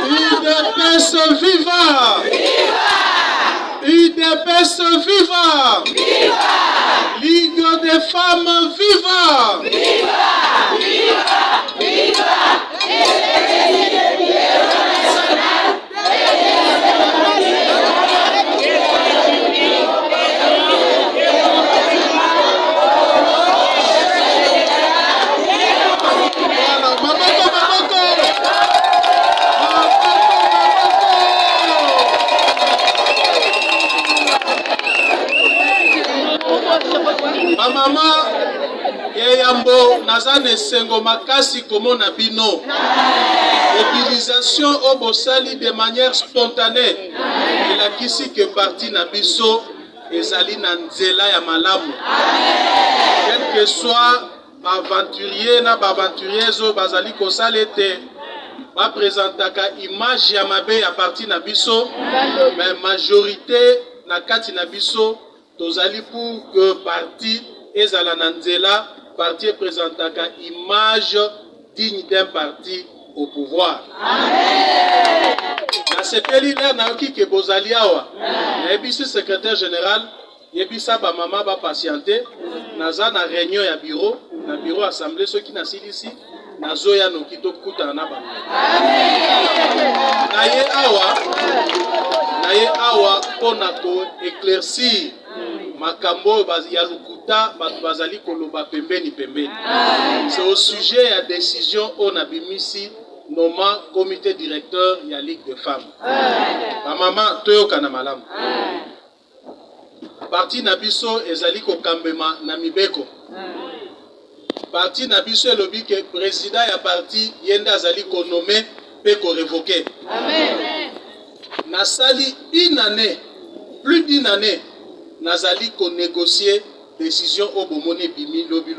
UDPS viva! UDPS viva! Ligue des femmes viva! Maman Yambo Nazane Sengo Makasi Komona Bino. Mobilisation au Bossali de manière spontanée. Il a qu'ici que parti Nabiso et Zali Nanzela ya Malamu. Quel que soit aventurier na aventurieuse Bazali Kosalete va présenter image ya mabe à parti Nabiso, mais majorité na kati Nabiso. Tozali pour que parti ezala nanzela parti présentaka image digne d'un parti au pouvoir. Amen. Na sepeli là na oki ke bozali awa. Na ebisi secrétaire général, yebisa ba mama ba patienter, naza na réunion ya bureau, na bureau assemblée ceux qui na silisi, nazoya no kitokuta na ba. Amen. Na ye awa pona ko éclaircir makambo ya lukuta bazali koloba pembeni. C'est au sujet ya décision on abimisi noma comité directeur ya Ligue des femmes. Ma maman toyoka na malamu. Parti na biso ezali ko kambema na mibeko. Parti na biso elobi ke président ya parti yenda azali ko nommer pe ko révoquer. Amen. Nasali une année, plus d'une année. Nazali ko négocier décision au bomone bimi lobi.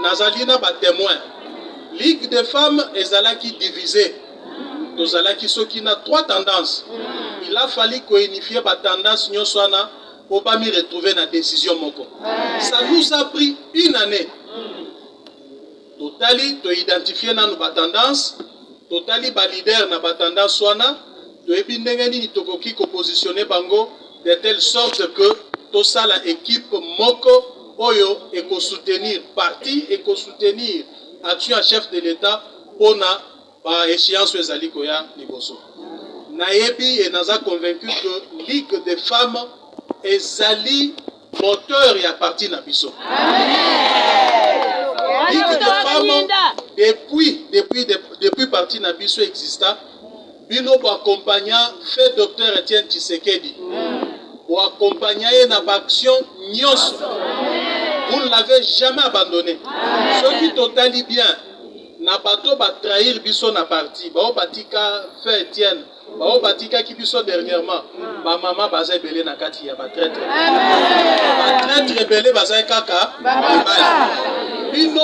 Nazali na ba témoin. Ligue des femmes ezalaki divisée. Tozalaki soki na trois tendances. Il a fallu ko unifier ba tendance nyoswana pour pas m'y retrouver na décision moko. Ça nous a pris une année. Totali to identifier na ba tendance, totali ba leader na ba tendance swana, to ebi ndenge nini tokoki ko positionner bango de telle sorte que tout ça la équipe moko oyo eko soutenir parti eko soutenir action à chef de l'État pona ba échéance ezali koya liboso. Nayebi et naza convaincu que Ligue des femmes ezali moteur ya parti na biso. Ligue des femmes depuis parti na biso exista bino bo accompagnant fait docteur Etienne Tshisekedi. Pour accompagner dans l'action, vous ne l'avez jamais abandonné. Ce qui totali bien, n'a pas trop trahir biso na parti. Bao batika fait Etienne, bao batika qui biso dernièrement, ba maman bazay belé na kati ya ba traître. Ba traître belé bazay kaka. Bino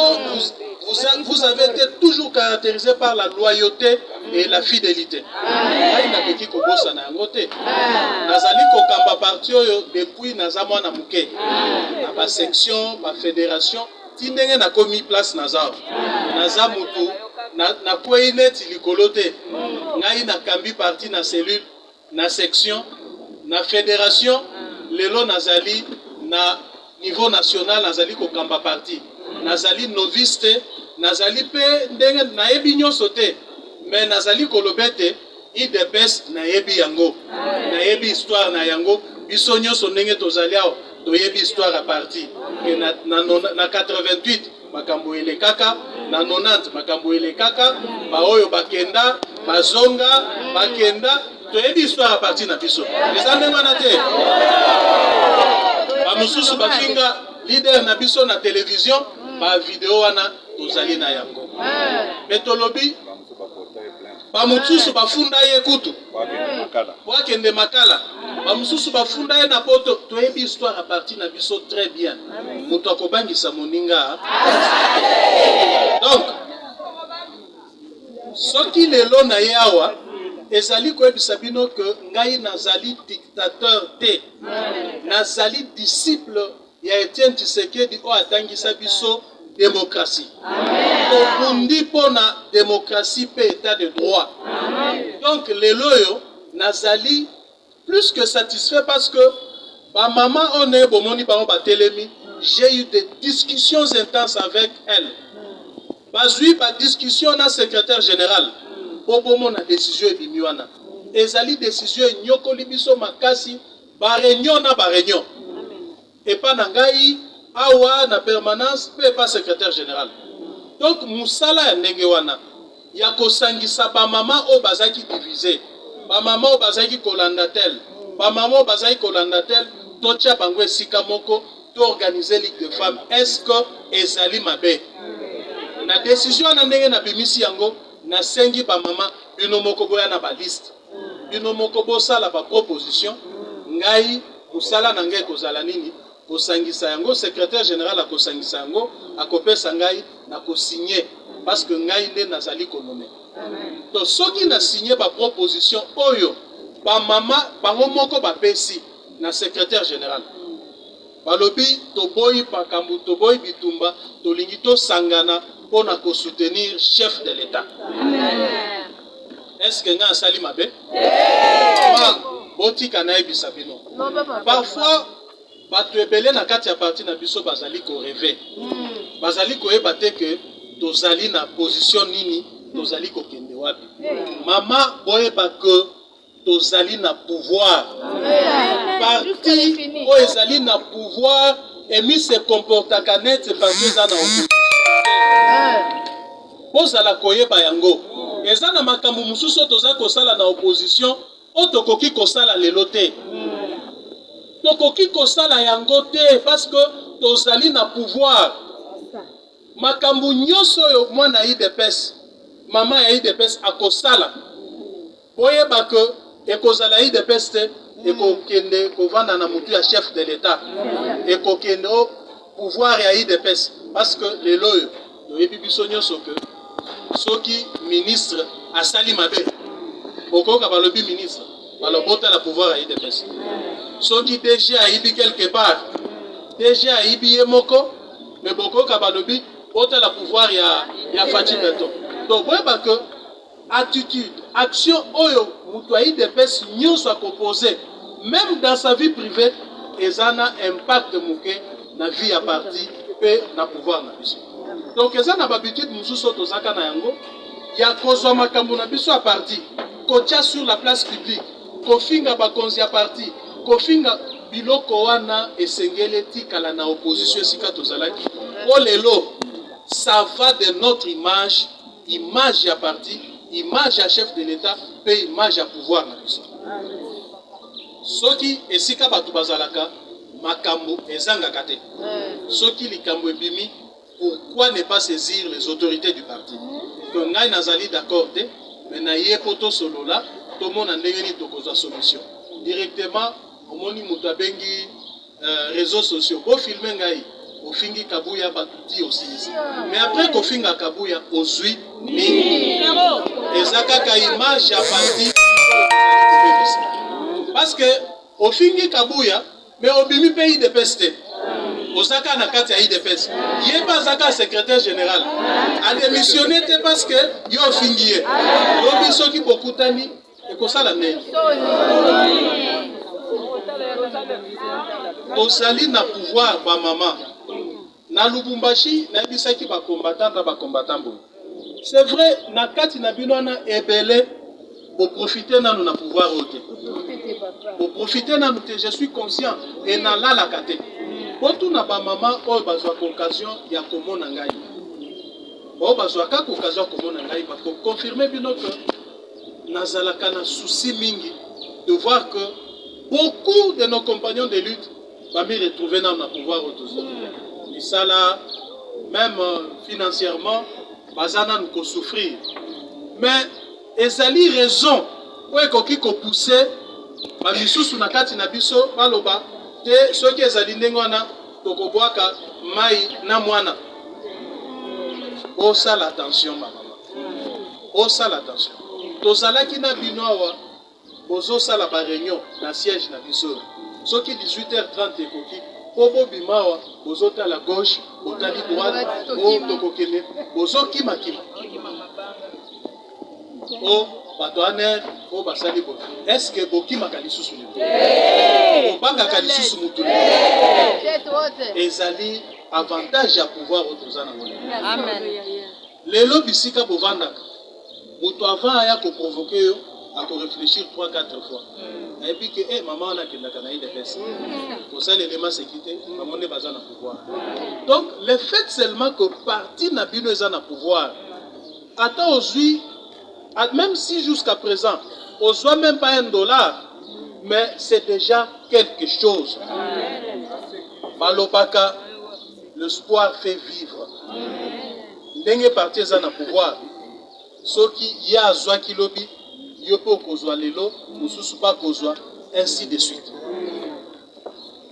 vous avez été toujours caractérisé par la loyauté et la fidélité. Nazali kokamba parti oyo depuis nazamwa na muke. Na ba section, ba fédération, tindenge na komi place nazao. Nazamutu na kweinet likolote. Ngai na kambi parti na cellule, na section, na fédération, lelo nazali na niveau national nazali kokamba parti. Nazali novice, nazali pe ndenge na yebi nyonso te, mais nazali kolobete IDPS na yebi yango, na yebi histoire na yango, biso nyonso ndenge tozali awa toyebi histoire à parti. Na 88 makambo elekaka, na 90 makambo elekaka, ba oyo bakenda, bazonga, bakenda, toyebi histoire à parti na biso. Eza ndenge wana te. Ba mususu bafinga leader na biso na télévision, ba vidéo wana tozali na yango. Metolobi ba mususu bafunda ye kutu. Wakende makala. Ba mususu bafunda ye na poto toyebi histoire à partir na biso très bien. Muto akobangisa moninga. Donc soki lelo na yawa ezali koyebisa bino que ngai nazali dictateur te. Nazali disciple ya Etienne Tshisekedi o atangisa biso démocratie. Tobundi pour na démocratie pe état de droit. Donc les loyaux nazali plus que satisfait parce que ma maman on est bon moni ba telemi, j'ai eu des discussions intenses avec elle. Bazui ba discussion na secrétaire général. Bobo na décision ebimiwana. Ezali décision nyoko libiso makasi ba réunion na ba réunion. Et pas nangai awa na permanence pe pas secrétaire général. Donc musala ya ndenge wana ya kosangisa ba mama o bazaki diviser. Ba mama o bazaki kolanda tel. Ba mama o bazaki kolanda tel. Tocha bango esika moko to organiser ligue de femmes. Est-ce que ezali mabe? Na décision na ndenge na bimisi yango na sengi ba mama bino moko boya na ba liste. Bino moko bosala ba proposition. Ngai musala na ngai kozala nini? Kosangisa yango secrétaire général akosangisa yango akopesa ngai na kosigner parce que ngai nde nazali konome. To soki na signer ba proposition oyo ba mama bango moko ba pesi na secrétaire général. Balobi toboyi pakambu toboyi bitumba tolingi to sangana pona ko soutenir chef de l'État. Est-ce que nga sali mabe? Boti kana ebisa bino. Parfois bato ebele na kati ya parti na biso bazali ko rêver. Bazali ko ebate que tozali na position nini, tozali ko kende wapi. Mama boyeba que tozali na pouvoir. Parti o ezali na pouvoir et mis se comporta kanete parce que za na opposition. Bozala koyeba yango. Eza na makambo mususu toza kosala na opposition, otokoki kosala lelo te. Tokoki kosala yango te parce que tozali na pouvoir. Makambo nyonso yo mwana IDPS, mama ya IDPS akosala. Boyeba que ekozala IDPS te, ekokende kovanda na mutu ya chef de l'État. Ekokende au pouvoir ya IDPS parce que lelo yo toyebi biso nyonso que soki ministre asali mabe bokoka balobi ministre balobota la pouvoir à IDPS. Soki DG aibi quelque part DG aibi ye moko mais bokoka balobi bota la pouvoir ya Fati Beto. Donc boyeba que attitude action oyo mutu a IDPS nyonso akoposer même dans sa vie privée ezana impact muke na vie ya parti pe na pouvoir na biso. Donc ezana habitude mususu tozaka na yango ya kozwa makambo na biso a parti kotia sur la place publique kofinga bakonzi ya parti kofinga biloko wana esengele tikala na opposition sika tozalaki o lelo ça va de notre image ya parti image ya chef de l'État pe image ya pouvoir na biso. Soki esika batu bazalaka makambo ezangaka te. Soki likambo ebimi, pourquoi ne pas saisir les autorités du parti? Que ngai nazali d'accord te, mais na ye poto solo la, to mona ndenge ni tokozwa solution. Directement, omoni mutu abengi réseaux sociaux. Bo filmer ngai, ofingi kabuya batuti osilisi. Mais après kofinga kabuya ozui mingi. Ezaka ka image ya parti. Parce que ofingi kabuya, mais obimi pays de peste. Osaka na kati ya IDPS. Yé pas zaka secrétaire général. A démissionné parce que yo ofingi ye. Lobi soki bokutani ekosala nini. Tozali na pouvoir ba mama. Na Lubumbashi na bisaki ba combattant bo. C'est vrai na kati na bino na ebele pour profiter na na pouvoir ote. Pour profiter na je suis conscient et na la kate. Botu na ba mama o bazwa occasion ya komona ngai. O bazwa ka occasion komona ngai ba ko confirmer bino que nazalaka na souci mingi de voir que beaucoup de nos compagnons de lutte va me retrouver dans le pouvoir autour. Et ça là, même financièrement, bazana nous souffrir. Mais ezali raison pour ekoki ko pousser ba misusu na kati na biso baloba te soki ezali ndenge wana tokobwaka mai na mwana. Osala attention ma maman. Osala attention. Tozalaki na binoawa bozo sala ba réunion na siège na biso. Soki 18h30 ekoki Pobo bimawa, bozota la gauche, botali droite, tokokene, bozoki makima. O batoane, o basali bo. Est-ce que boki makalisu sunu? Banga kalisu sunu. Ezali avantage à pouvoir autozana mona. Amen. Lelo bisika bovandaka. Moto avant aya ko provoquer yo, à réfléchir 3-4 fois. Et puis que maman on a qu'il n'a qu'à naïr des personnes. Pour ça l'élément sécurité, maman n'est pas en pouvoir. Donc le fait seulement que parti n'a pas besoin de pouvoir. Attends aujourd'hui, même si jusqu'à présent, on ne soit même pas $1, mais c'est déjà quelque chose. Malobaka, l'espoir fait vivre. N'ayez parti en pouvoir. Ce qui y a à qui lobby, yopo kozwa lelo, mususu pa kozwa, ainsi de suite.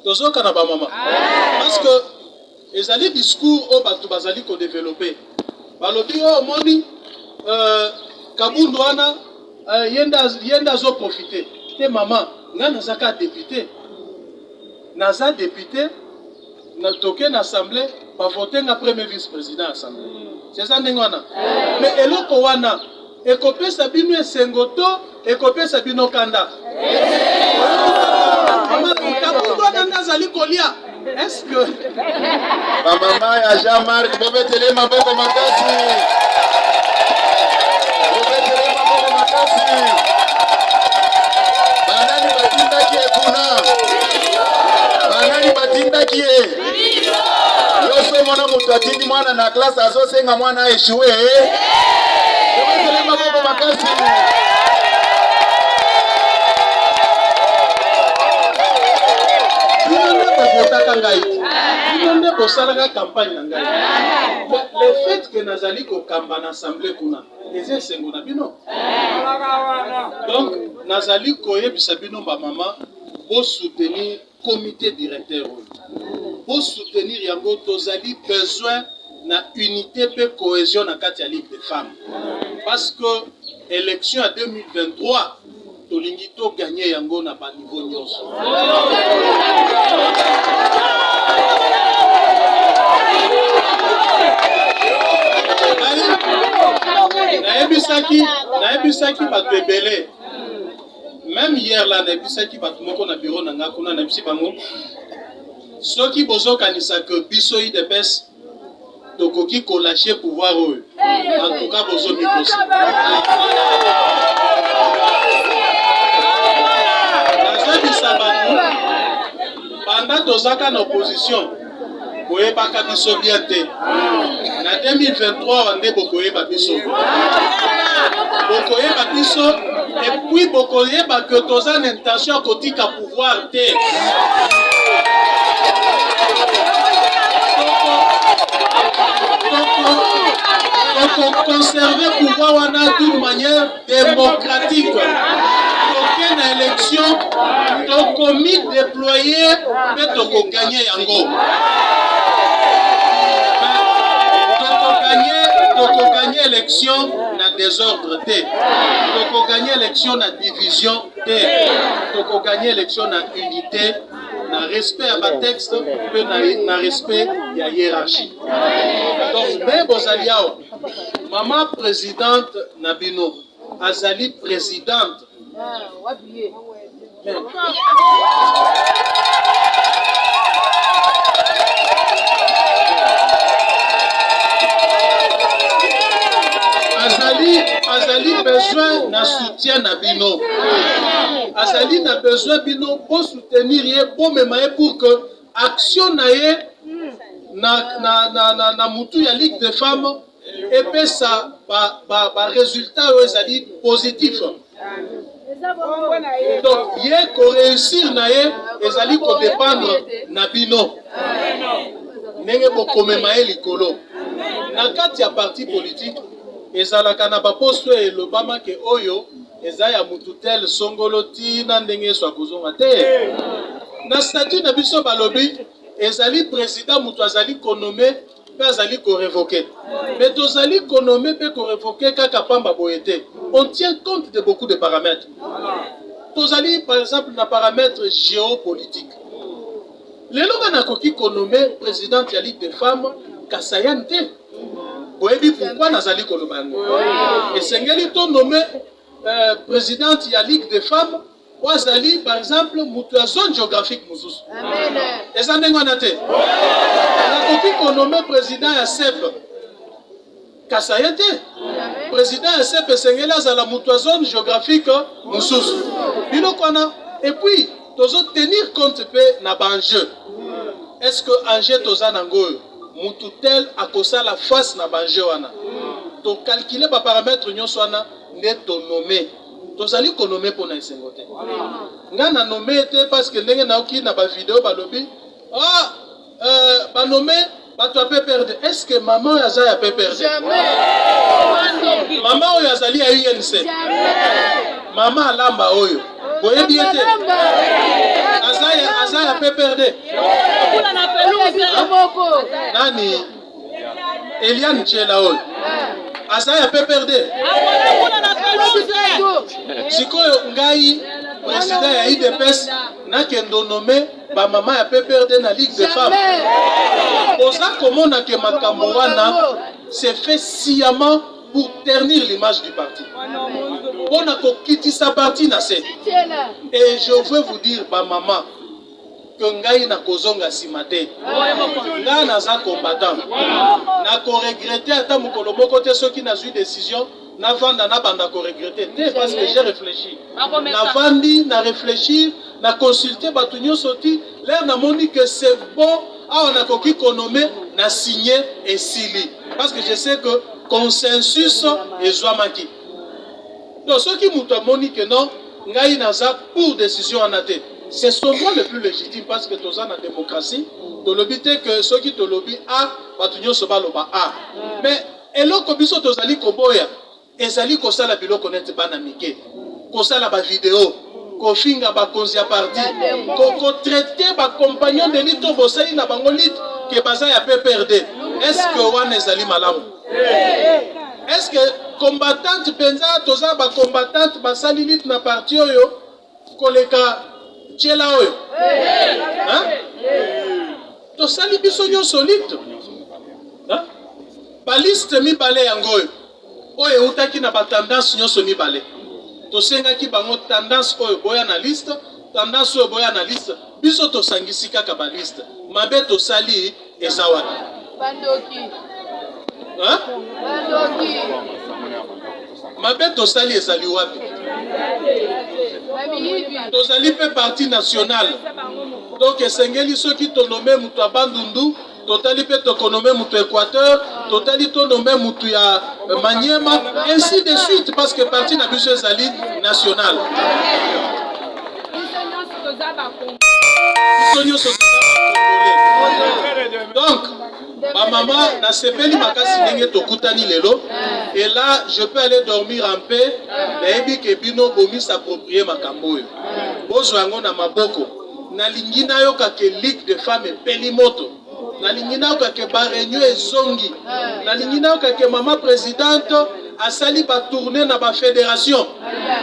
Tozo kanaba mama. Parce que les alliés discours au batu bazali ko développer. Balobi o moni kabundwana yenda zo profiter. Te mama, nga nazaka député. Naza député na toke na assemblée, ba voter na premier vice-président assemblée. C'est ça ndengwana. Mais eloko wana Ekope Sabino Sengoto, Ekope Sabino Kanda. Est-ce que maman ya Jean-Marc, bobetele maboko makasi. Bobetele maboko makasi. Banani batinda kie kuna. Banani batinda kie. Yoso mwana mutu atindi mwana na klasa azo senga mwana eshue. Bobetele maboko makasi. Le fait que Nazali ko kamba na assemblée kuna, eze sengo na bino. Donc Nazali ko yebisa bino ba mama, pour soutenir comité directeur. Pour soutenir yango tozali besoin na unité pe cohésion na kati ya Ligue des femmes. Parce que élection à 2023 tolingi to gagner yango na ba niveau nyonso. Naebisaki bato ebele. Même hier là naebisaki bato moko na bureau nanga kuna naebisi bango. Soki bozo kanisa que biso IDPS tokoki ko lâcher pouvoir eux. En tout cas bozo mikosi. Nazabisa bato pendant tozaka na opposition boye baka biso bien te. Na 2023 wande bokoye ba biso. Bokoye ba biso et puis bokoye ba que toza na intention kotika pouvoir te. Donc conserver pouvoir wana d'une manière démocratique. Aucune élection tokomi déployer mais toko gagner yango. Toko gagner élection na désordre te. Toko gagner élection na division te. Toko gagner élection na unité, na respect à ma texte, pe na respect ya hiérarchie. Donc mais bozaliao, maman présidente Nabino, azali présidente. Azali besoin na soutien na bino. Azali na besoin bino pour soutenir ye, pour memaye pour que action na ye na mutu ya Ligue des femmes et puis ça ba résultat ezali positif. Donc ye ko réussir na ye ezali ko dépendre na bino. Ndenge bokomema ye likolo. Na kati ya parti politique ezalaka na baposto elobama ke oyo eza ya mutu tel songolo tina ndenge so akozonga te. Na statut na biso balobi ezali président mutu azali konomé pe azali ko révoquer. Mais tozali konomé pe ko révoquer kaka pamba boyete. On tient compte de beaucoup de paramètres. Tozali par exemple na paramètre géopolitique. lelo kana koki konomé présidente ya Ligue des femmes Kasayante. Boyebi pourquoi nazali koloba yango. Esengeli to nommé présidente ya Ligue des femmes Ouazali, par exemple, mutu ya zone géographique mosusu. Amen. Eza ndenge wana te. Nakoki konomé président ya CEP Kasayante. Président ya CEP esengeli azala mutu ya zone géographique mosusu. Biloko wana. Et puis, tozo tenir compte pe na banjeu. Est-ce que enjeu toza nango mutu tel akosa la face na banjeu wana? To calculer ba paramètres nyonso wana nde to nommer. Tozali konomé pour na esengo te. Nga na nommé te parce que ndenge naoki na ba vidéo ba lobi ba nommé bato a PPRD. Est-ce que maman yaza ya PPRD? Jamais. Maman oyo azali ya UNC. Jamais. Maman alamba oyo. Boyebi ete. Aza ya PPRD. Nani? Eliane Tchela oyo. Aza ya PPRD. Sikoyo ngai président ya IDPS nakendo nommé ba maman ya PPRD na Ligue des femmes. Oza komona ke makambo wana c'est fait sciemment pour ternir l'image du parti. On a quitté sa partie na set. Et je veux vous dire ba maman que ngai na kozonga simate. Nga naza combattant. Na ko regretter ata mukolo moko te soki na zui décision. Na vanda na banda ko regretter parce que j'ai réfléchi. Na vandi na réfléchir, na consulter batu nyonso ti, l'air na moni que c'est bon, on a koki konomé na signé et sili. Parce que je sais que consensus est zwamaki. Donc ceux qui muta moni que non, ngai naza pour décision en até. C'est son droit le plus légitime parce que toza na démocratie, to lobité que ceux qui to lobby a batu nyonso ba loba a. Mais eloko biso tozali koboya ezali kosala biloko neti bana mike kosala ba vidéo kofinga ba konzi ya parti ko traiter ba compagnon de lito bosali na bango lit ke baza ya PPRD. Est-ce que wana ezali malamu? Est-ce que combattante penza toza ba combattante basali lit na parti oyo koleka Tchela oyo? Tosali biso nyonso lit. Ba liste mibale yango oyo oyo utaki na ba tendance nyonso mibale. Tosengaki bango tendance oyo boya na liste, tendance oyo boya na liste. Biso tosangisi kaka ba liste. Mabe tosali ezawa. Bandoki. Bandoki. Mabe tosali ezali wapi? Tozali pe parti national. Donc esengeli soki to nommé mutu abandundu. Totali pe tokonome mutu Équateur, totali to nommé mutu ya Maniema, ainsi de suite, parce que parti na biso ezali national. Donc, ma maman na sepeli makasi ndenge tokutani lelo, et là je peux aller dormir en paix, nayebi ke bino bomi s'approprier makambo yo. Bozo yango na maboko, na lingina yo kake Ligue des femmes epeli moto. Nalingina okake ba réunion ezongi. Nalingina okake maman présidente asali ba tourner na ba fédération.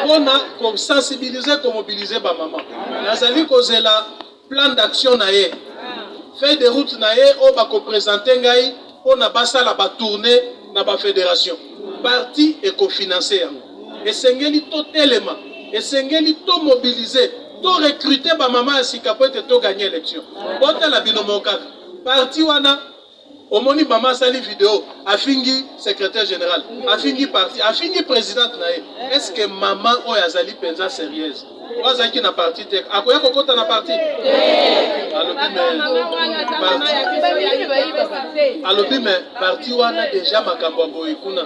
On a comme sensibiliser, comme mobiliser ba maman. Nazali kozela plan d'action na ye. Fait de route na ye o ba ko présenter ngai on a basala ba tourner na ba fédération. Parti et cofinancer. Esengeli to telema, esengeli to mobiliser, to recruter ba maman asika po te to gagner élection. Bota la binomo kaka. Parti wana omoni maman sali vidéo afingi secrétaire général afingi parti afingi présidente nae. Est-ce que maman oyo azali penza sérieuse wazaki na parti te akoya kokota na parti alobi me parti wana déjà makambo boye kuna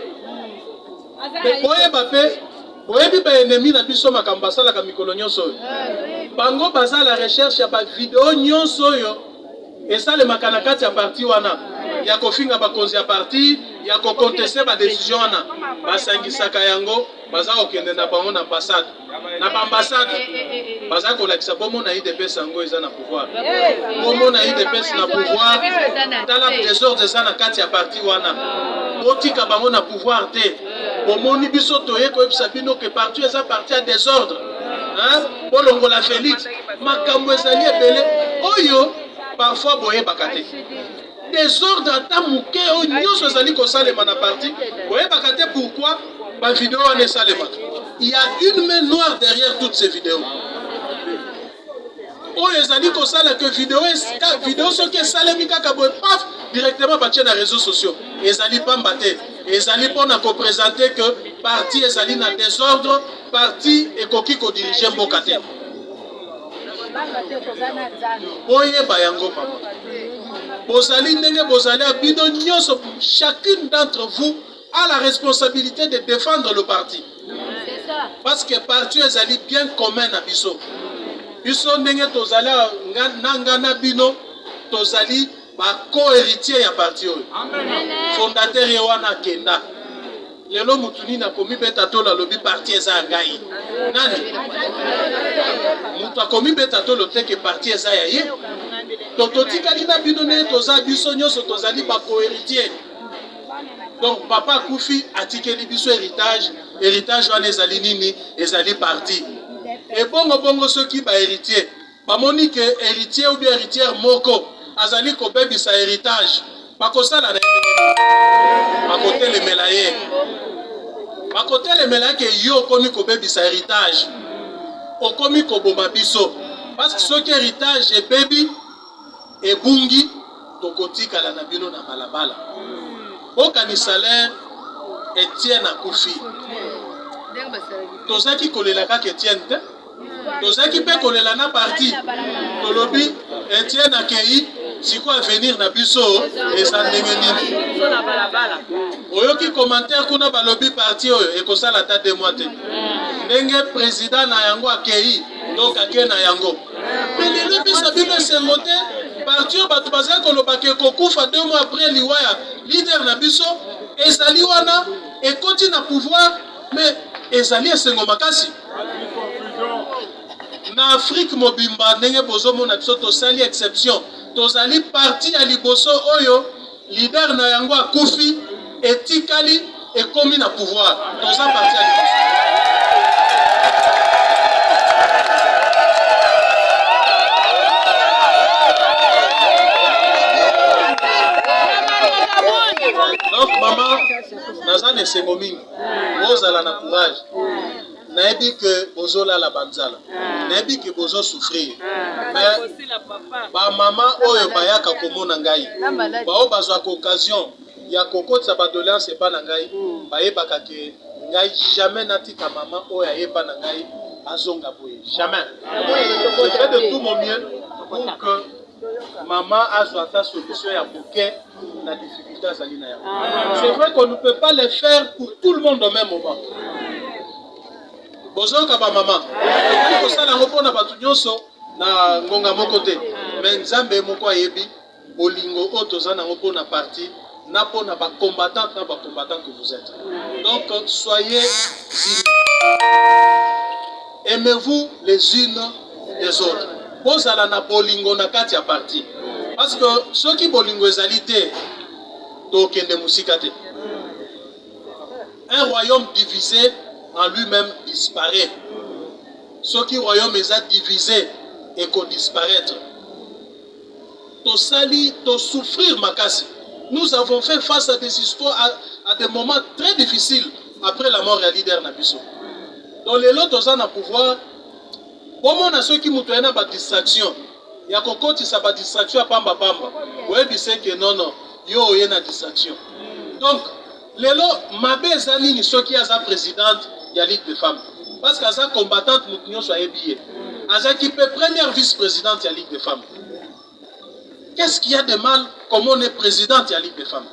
boyeba pe boyebi ba ennemi na biso makambo asalaka mikolo nyonso oyo bango baza la recherche ya ba vidéo nyonso oyo. Et ça, le makanakati ya parti wana, ya kofinga bakonzi ya parti, ya kokonteste ba décision wana, basangisaka yango, baza okende na bango na ambassade. Na ba ambassade, baza kolakisa bomo na IDPS yango eza na pouvoir. Bomo na IDPS na pouvoir, tala désordre eza na kati ya parti wana. Botika bango na pouvoir te. Bomoni biso toye koyebisa bino ke parti eza parti ya désordre. Bolongola Félix, makambo ezali ebele. Oyo parfois boye bakate désordre ata muke o nyonso ezali kosalema na parti boye bakate pourquoi ba vidéo wana esalemaka. Il y a une main noire derrière toutes ces vidéos. Oh, les amis, comme ça, que vidéo soki esalemi kaka boye paf directement batie na réseaux sociaux. Les amis pas mbaté. Les amis pour na présenter que parti ezali na désordre, parti ekoki ko diriger mboka te. Boye bayango papa. Bozali ndenge bozali abino nyonso, chacune d'entre vous a la responsabilité de défendre le parti. Parce que parti ezali bien commun na biso. Biso ndenge tozali nangana bino tozali ba co-héritier ya parti oyo. Fondateur ye wana kenda. Lelo mutuni na komi beta to la lobi parti eza ngai. Nani? Mutu akomi beta to lo teke parti eza ya ye. Totikali na bino ne toza biso nyonso tozali ba co-héritier. Donc papa Koufi atikeli biso héritage wana ezali nini ezali parti. Et bongo ceux qui ba héritier bamoni que héritier ou bien héritière moko azali ko bebi sa héritage bakosala na bakote le melaye ke yo komi ko bebi sa héritage okomi ko boma biso parce que ceux qui héritage et bebi et bungi tokotika la na bino na balabala okanisalaire Etienne Akoufi tozaki kolela kaka Etienne te tozaki pe kolela na parti tolobi Etienne akei siko avenir na biso eza ndenge nini oyoki commentaire kuna balobi parti oyo ekosala ta 2 mois te ndenge président na yango akei donc ake na yango mais lelo bisa bino esengo te parti oyo bato bazali koloba ke kokufa 2 mois après liwaya leader na biso ezali wana ekoti na pouvoir mais ezali esengo makasi na Afrique mobimba ndenge bozomona biso tosali exception tozali parti ya liboso oyo leader na yango akufi etikali ekomi na pouvoir toza parti ya liboso. Donc maman naza na esengo mingi bozala na courage nayebi ke bozola la banzala nayebi ke bozo souffrir mais ba mama oyo bayaka komona ngai bao bazwaka occasion ya kokotisa badoléance epa na ngai bayebaka ke ngai jamais natika mama oyo ayeba na ngai azonga boye jamais. Je fais de tout mon mieux pour que maman azwa ta solution ya koke na difficulté azali na yango. C'est vrai qu'on ne peut pas le faire pour tout le monde au même moment. Bozoka ba mama ko sala ngopona batu nyonso na ngonga moko te mais nzambe moko ayebi bolingo otoza na ngopona parti na pona ba combattant que vous êtes. Donc soyez unis. Aimez-vous les unes des autres. Bozala na bolingo na kati ya parti parce que ceux qui bolingo ezali te to kende musika te. Un royaume divisé en lui-même disparaît. Ce qui royaume est divisé et qu'on disparaître. To sali, to souffrir makasi. Nous avons fait face à des histoires, à des moments très difficiles après la mort de leader Nabiso. Donc les autres ont un pouvoir. Comment on a ceux qui nous prennent par distraction? Il y a quelqu'un qui s'appelle distraction à pamba pamba. Oui, il sait que non, yo y a une distraction. Donc les autres, ma belle amie, ceux qui sont présidente. Il y a Ligue des femmes. Parce qu'à sa combattante, nous sommes habillés. À sa qui peut première vice-présidente, il y a Ligue des femmes. Qu'est-ce qu'il y a de mal comme on est présidente, il y a Ligue des femmes?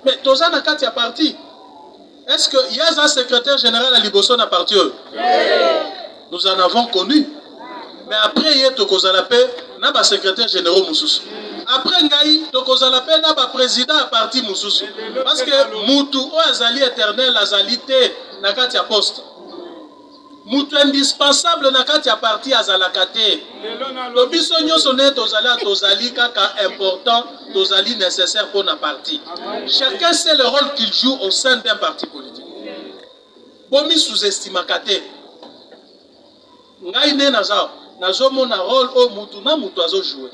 Mais tous les cas, il y a parti. Est-ce qu'il y a un secrétaire général à Liboso dans parti? Nous en avons connu. Mais après, il y a un secrétaire général Moussous. Après ngai tokozala pe na ba président à parti mususu parce que mutu o azali éternel azali te na kati ya poste mutu indispensable na kati ya parti azalaka te lobiso nyonso ne tozali kaka important tozali nécessaire pour na parti. Chacun sait le rôle qu'il joue au sein d'un parti politique. Bomi sous-estimaka te ngai ne naza nazomona rôle au mutu na mutu azo jouer.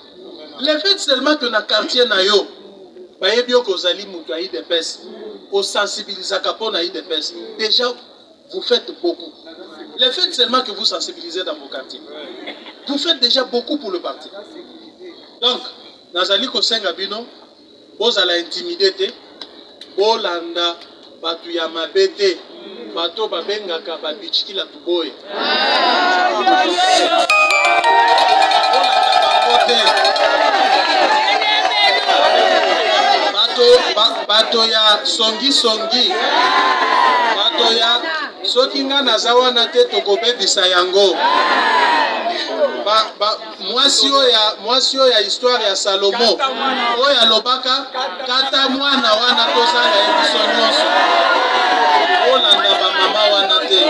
Le fait seulement que na quartier na yo bayebi yo kozali mutu a IDPS au sensibilisaka po na IDPS, déjà vous faites beaucoup. Le fait seulement que vous sensibilisez dans vos quartiers, vous faites déjà beaucoup pour le parti. Donc nazali kosenga bino bozala intimidé te, bolanda batu ya mabete, bato babengaka babichikila tuboye. Bato ya songi songi, bato ya soki nga naza wana te tokobebisa yango. Mwasi oyo ya histoire ya Salomo oyo alobaka kata mwana wana tozala ye biso nyonso, olanda bamama wana te.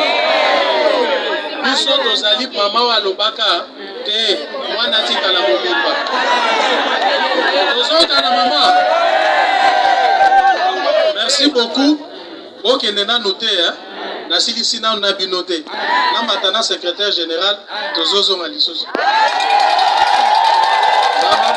Biso tozali mama oyo alobaka te mwana tikala mobimba, tozoka na mama. Merci beaucoup. Bokende na noté, nasilisi na na binoté. Na matana secrétaire général tozozo malisoso. Mama